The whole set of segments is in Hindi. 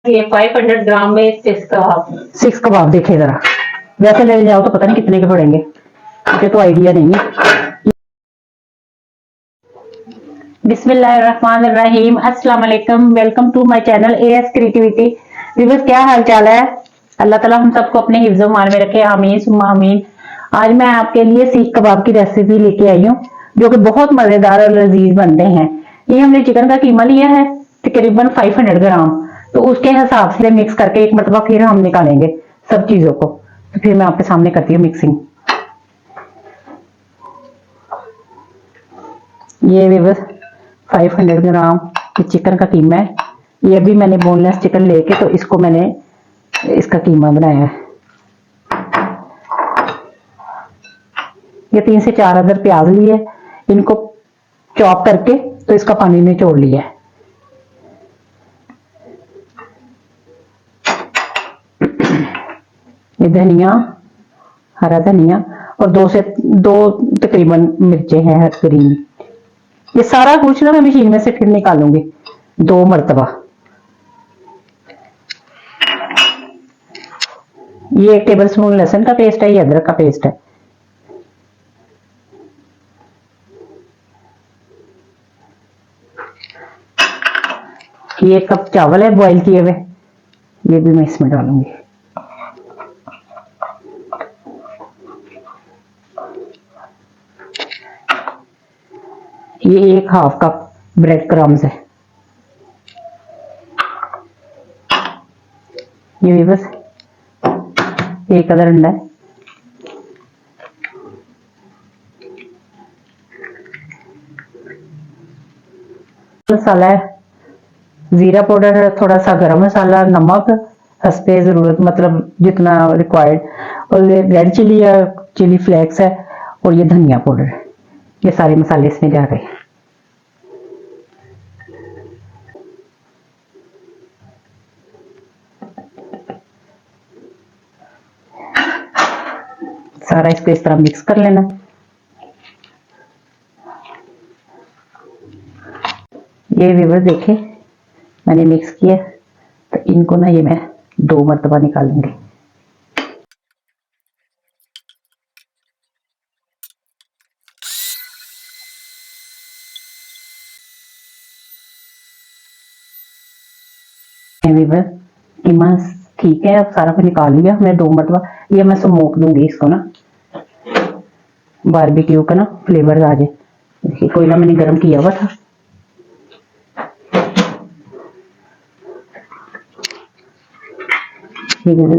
ये 500 ग्राम में 6 कबाब देखे जरा, वैसे ले जाओ तो पता नहीं कितने के पड़ेंगे, मुझे तो आइडिया नहीं है। बिस्मिल्लाहिर्रहमानिर्रहीम, अस्सलाम वालेकुम, welcome to my channel AS creativity. Viewers, क्या हाल चाल है? अल्लाह ताला हम सबको अपने हिफ्ज़ मान में रखे, आमीन सुम्मा आमीन। आज मैं आपके लिए सीख कबाब की रेसिपी लेके आई हूँ, जो कि बहुत मजेदार और लजीज बनते हैं। ये हमने चिकन का कीमा लिया है तकरीबन 500 ग्राम, तो उसके हिसाब से मिक्स करके एक मरतबा फिर हम निकालेंगे सब चीजों को। तो फिर मैं आपके सामने करती हूँ मिक्सिंग। ये व्यूअर्स 500 ग्राम चिकन का कीमा है। ये भी मैंने बोनलेस चिकन लेके तो इसको मैंने इसका कीमा बनाया है। ये 3 से 4 अदर प्याज लिए, इनको चॉप करके तो इसका पानी निचोड़ लिया है। ये धनिया, हरा धनिया और 2 तकरीबन मिर्चें हैं ग्रीन। ये सारा कुछ ना मैं मशीन में से फिर निकालूंगी 2 मरतबा। ये 1 टेबल स्पून लहसुन का पेस्ट है, ये अदरक का पेस्ट है। ये 1 कप चावल है बॉईल किए हुए, ये भी मैं इसमें डालूंगी। ये 1 हाफ कप ब्रेड क्रम्स है। ये भी बस 1 अदर अंडा है। मसाला है, जीरा पाउडर है, थोड़ा सा गरम मसाला, नमक हस्बे जरूरत, मतलब जितना रिक्वायर्ड, और रेड चिली या चिली फ्लेक्स है, और ये धनिया पाउडर है। ये सारे मसाले इसमें जा रहे हैं। सारा इसको इस तरह मिक्स कर लेना। ये व्यूअर देखे मैंने मिक्स किया, तो इनको ना ये मैं 2 मरतबा निकालूंगी। व्यूअर कीमा ठीक है, अब सारा कुछ निकाल लिया मैं 2 मरतबा। ये मैं स्मोक दूंगी इसको ना, बारबेक्यू का ना फ्लेवर आ जाए। देखिए कोयला मैंने गर्म किया हुआ था।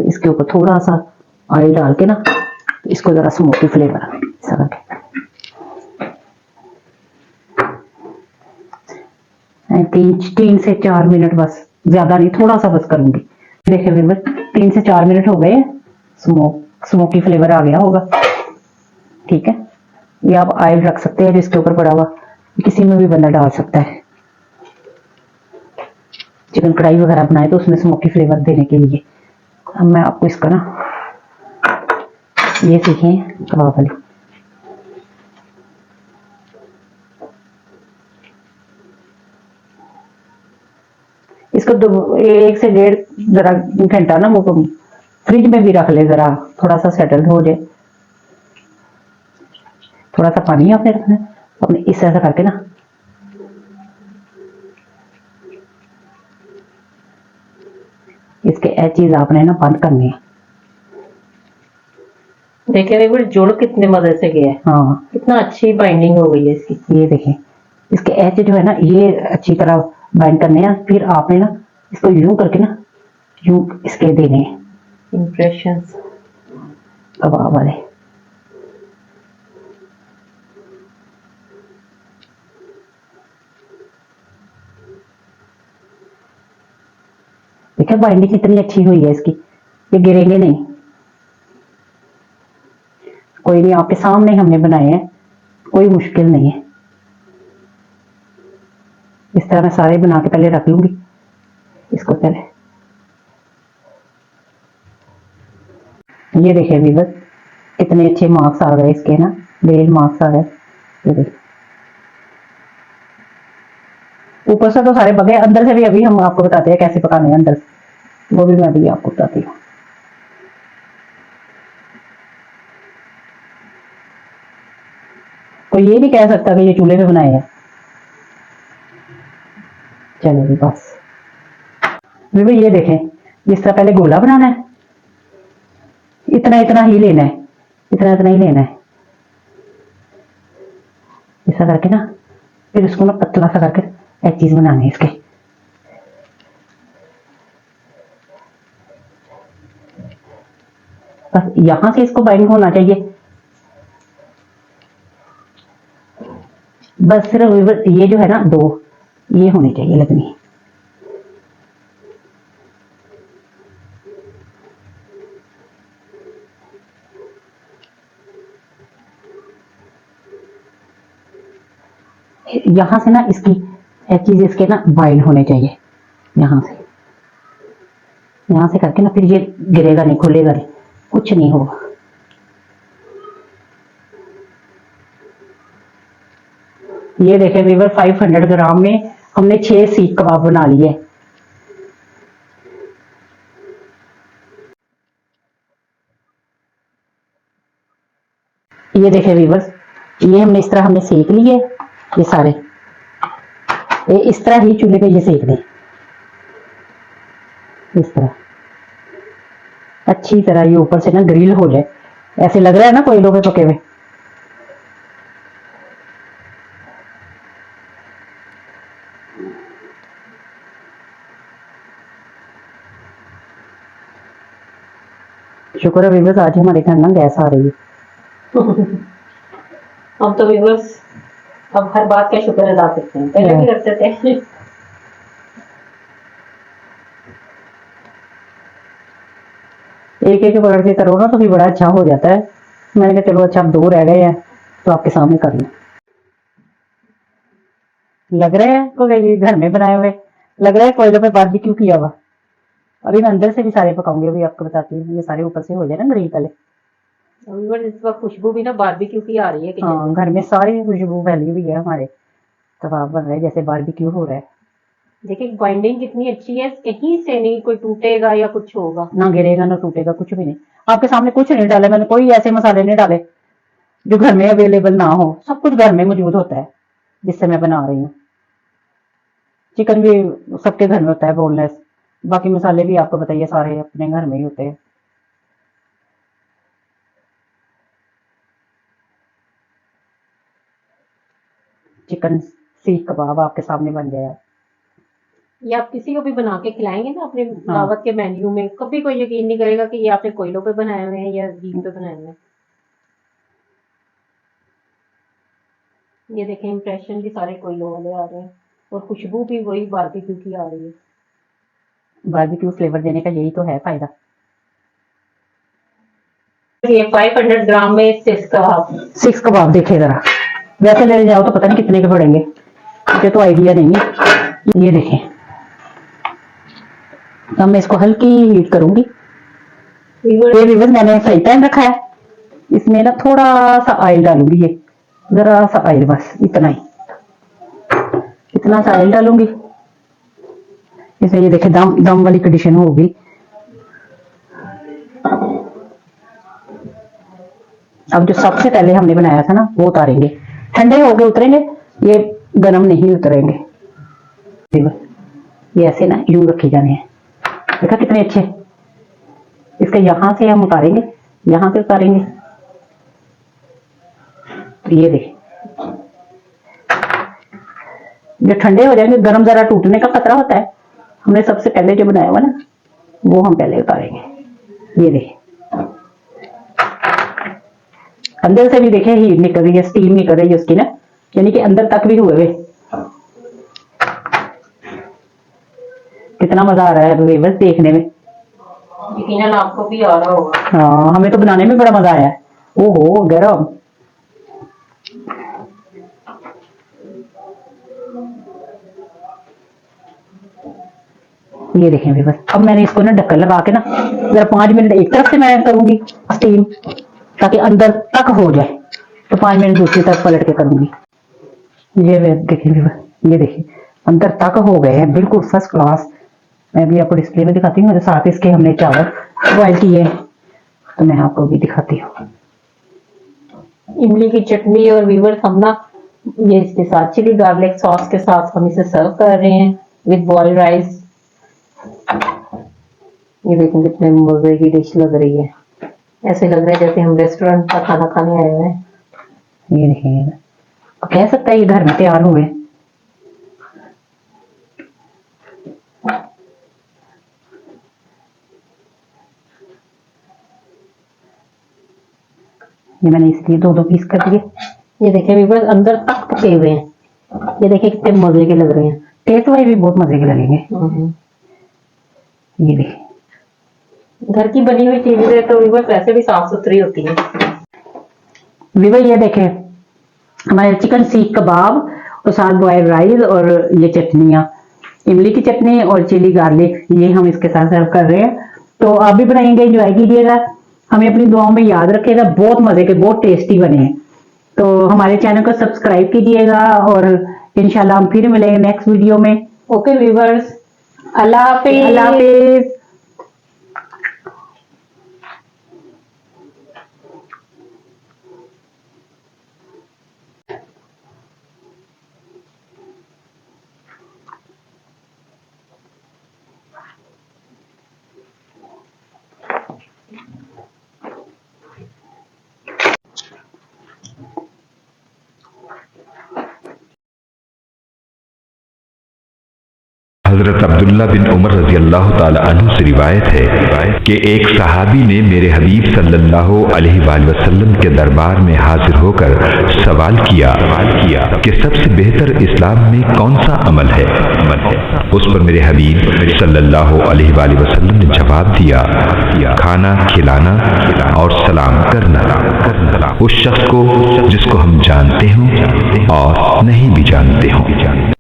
इसके ऊपर थोड़ा सा ऑयल डाल के ना, तो इसको जरा स्मोकी फ्लेवर ऐसा करके 3 से 4 मिनट, बस ज्यादा नहीं, थोड़ा सा बस करूंगी। देखिए व्यूअर 3 से 4 मिनट हो गए, स्मोकी फ्लेवर आ गया होगा। ठीक है, ये आप ऑयल रख सकते हैं जिसके ऊपर पड़ा हुआ, किसी में भी बंदा डाल सकता है। चिकन कढ़ाई वगैरह बनाए तो उसमें स्मोकी फ्लेवर देने के लिए। अब मैं आपको इसका ना ये सीखें कबाब वाली। इसको 1 से 1.5 जरा घंटा ना वो फ्रिज में भी रख ले, जरा थोड़ा सा सेटल हो जाए। थोड़ा सा पानी आपने रखना है, अपने इस तरह करके ना इसके एचेस आपने ना बंद करने हैं। देखिए एक बार जोड़ कितने मजे से गया है। हाँ, कितना अच्छी बाइंडिंग हो गई है इसकी। ये देखें इसके एच जो है ना, ये अच्छी तरह बाइंड करने हैं। फिर आपने ना इसको यूं करके ना, यूं इसके देने हैं इम्प्रेशंस कबाब वाले। देखिए बाइंडिंग कितनी अच्छी हुई है इसकी, ये गिरेंगे नहीं। कोई नहीं, आपके सामने हमने बनाए हैं, कोई मुश्किल नहीं है। इस तरह मैं सारे बना के पहले रख लूंगी इसको पहले। ये देखिए व्यूअर कितने अच्छे मार्क्स आ गए इसके ना, बेल मार्क्स आ गए। ये देखिए ऊपर से तो सारे पके, अंदर से भी अभी हम आपको बताते हैं कैसे पकाने हैं अंदर। वो भी मैं भी आपको बताती हूँ। कोई ये नहीं कह सकता कि ये चूल्हे पे बनाए हैं। चलो जी बस भी ये देखें, जिस तरह पहले गोला बनाना है, इतना इतना ही लेना है, इतना इतना ही लेना है, ऐसा करके ना, फिर उसको ना पतला सा करके एक चीज बनानी है इसके। बस यहां से इसको बाइंड होना चाहिए, बस सिर्फ ये जो है ना दो, ये होनी चाहिए लगनी। यहां से ना इसकी एक चीज इसके ना बाइंड होने चाहिए, यहां से करके ना, फिर ये गिरेगा नहीं, खुलेगा नहीं, कुछ नहीं होगा। ये देखें वीवर 500 ग्राम में हमने 6 सीख कबाब बना लिए। ये देखें वीवर्स, ये हमने इस तरह हमने सेक लिए, ये सारे ये इस तरह ही चूल्हे पे ये सेक दें, इस तरह अच्छी तरह ये ऊपर से ना ग्रिल हो जाए, ऐसे लग रहा है ना कोयलों पे पके हुए। शुक्र है वीवर्स आज हमारे घर ना गैस आ रही है। हम तो व्यूअर्स अब हर बात का शुक्र अदा करते हैं, पहले भी करते थे। एक एक पकड़ के करो ना तो भी बड़ा अच्छा हो जाता है। मैंने कहा चलो अच्छा, अब 2 रह गए हैं तो आपके सामने कर लूं। लग रहा है कोई घर में बनाए हुए, लग रहा है कोयलों पे बारबेक्यू किया हुआ। अभी मैं अंदर से भी सारे पकाऊंगी, अभी आपको बताती हूँ, ये सारे ऊपर से हो जाए ना ग्रिल पहले। इस वक्त खुशबू भी ना बारबेक्यू की आ रही है किचन हाँ, में। घर में सारी खुशबू फैली हुई है, हमारे कबाब बन रहे हैं जैसे बारबेक्यू हो रहा है। देखिए बाइंडिंग कितनी अच्छी है, कहीं से नहीं कोई टूटेगा या कुछ होगा, ना गिरेगा ना टूटेगा, कुछ भी नहीं। आपके सामने कुछ नहीं डाले मैंने, कोई ऐसे मसाले नहीं डाले जो घर में अवेलेबल ना हो, सब कुछ घर में मौजूद होता है जिससे मैं बना रही हूँ। चिकन भी सबके घर में होता है बोनलेस, बाकी मसाले भी आपको बताइए सारे अपने घर में ही होते हैं। चिकन सीख कबाब आपके सामने बन गया। ये आप किसी को भी बना के खिलाएंगे ना अपने हाँ। दावत के मेन्यू में, कभी कोई यकीन नहीं करेगा कि ये आपने कोयलों पे बनाए हुए हैं या घी पे बनाए हुए हैं। ये देखें इंप्रेशन भी सारे कोयलों वाले आ रहे हैं और खुशबू भी वही बारबेक्यू की आ रही है। बारबेक्यू फ्लेवर देने का यही तो है फायदा। ये 500 ग्राम में 6 कबाब देखे जरा, वैसे ले जाओ तो पता नहीं कितने के पड़ेंगे, मुझे तो आइडिया नहीं है। ये देखें, अब मैं इसको हल्की हीट करूंगी। ये विवश मैंने फ्राई पैन रखा है, इसमें ना थोड़ा सा ऑयल डालूंगी, ये जरा सा ऑयल, बस इतना ही, इतना सा ऑयल डालूंगी इसमें। ये देखे दम दम वाली कंडीशन होगी। अब जो सबसे पहले हमने बनाया था ना वो उतारेंगे, ठंडे हो गए उतरेंगे, ये गर्म नहीं उतरेंगे। ये ऐसे ना यूं रखे जाने हैं, देखा कितने अच्छे। इसके यहां से हम उतारेंगे, यहां से उतारेंगे, तो ये देखें जो ठंडे हो जाएंगे, गर्म जरा टूटने का खतरा होता है। हमने सबसे पहले जो बनाया हुआ ना वो हम पहले उतारेंगे। ये देखें अंदर से भी देखे हीट निकल रही है, स्टीम निकल रही है उसकी ना, यानी कि अंदर तक भी हुए हुए। कितना मजा आ रहा है व्यूअर्स देखने में, यकीनन आपको भी आ रहा होगा। हाँ, हमें तो बनाने में बड़ा मजा आया है। ओहो गरम, ये देखें व्यूअर्स। अब मैंने इसको ना ढक्कन लगा के ना जरा 5 मिनट एक तरफ से मैं करूंगी स्टीम, ताकि अंदर तक हो जाए, तो 5 मिनट दूसरी तरफ पलट के करूंगी। ये देखें व्यूअर्स, ये देखिए अंदर तक हो गए हैं बिल्कुल फर्स्ट क्लास, मैं भी आपको डिस्प्ले में दिखाती हूँ, साथ इसके हमने चावल बॉयल किए हैं, तो मैं आपको भी दिखाती हूँ। इमली की चटनी और व्यूअर्स हम ना ये इसके साथ चिली गार्लिक सॉस के साथ हम इसे सर्व कर रहे हैं विद बॉइल्ड राइस। ये देखें कितने मजे की डिश लग रही है, ऐसे लग रहा है जैसे हम रेस्टोरेंट का खाना खाने आए हुए हैं। ये देखिए, कह सकता है ये घर में तैयार हुए। ये मैंने इसलिए 2-2 पीस कर दिए। ये देखें व्यूअर्स अंदर तक पके हुए हैं, ये देखें कितने मजे के लग रहे हैं। टेस्ट वाइज भी बहुत मजे के लगेंगे। ये देखिए, घर की बनी हुई चीजें तो व्यूअर्स वैसे भी साफ सुथरी होती है। व्यूअर्स ये देखें हमारे चिकन सीख कबाब और साथ बॉइल्ड राइस और ये चटनियाँ, इमली की चटनी और चिली गार्लिक, ये हम इसके साथ सर्व कर रहे हैं। तो आप भी बनाएंगे, एंजॉय कीजिएगा, हमें अपनी दुआओं में याद रखिएगा। बहुत मजे के, बहुत टेस्टी बने हैं। तो हमारे चैनल को सब्सक्राइब कीजिएगा और इंशाल्लाह हम फिर मिलेंगे नेक्स्ट वीडियो में। ओके व्यूअर्स, अल्लाह हाफिज। अल्लाह हाफिज। हजरत अब्दुल्ला बिन उमर रजी अल्लाह ताला अन्हु से रिवायत है कि एक सहाबी ने मेरे हबीब सल्लल्लाहु अलैहि वसल्लम के दरबार में हाजिर होकर सवाल किया कि सबसे बेहतर इस्लाम में कौन सा अमल है। उस पर मेरे हबीब सल्लल्लाहु अलैहि वसल्लम ने जवाब दिया, खाना खिलाना और सलाम करना उस शख्स को जिसको हम जानते हों और नहीं भी जानते हों।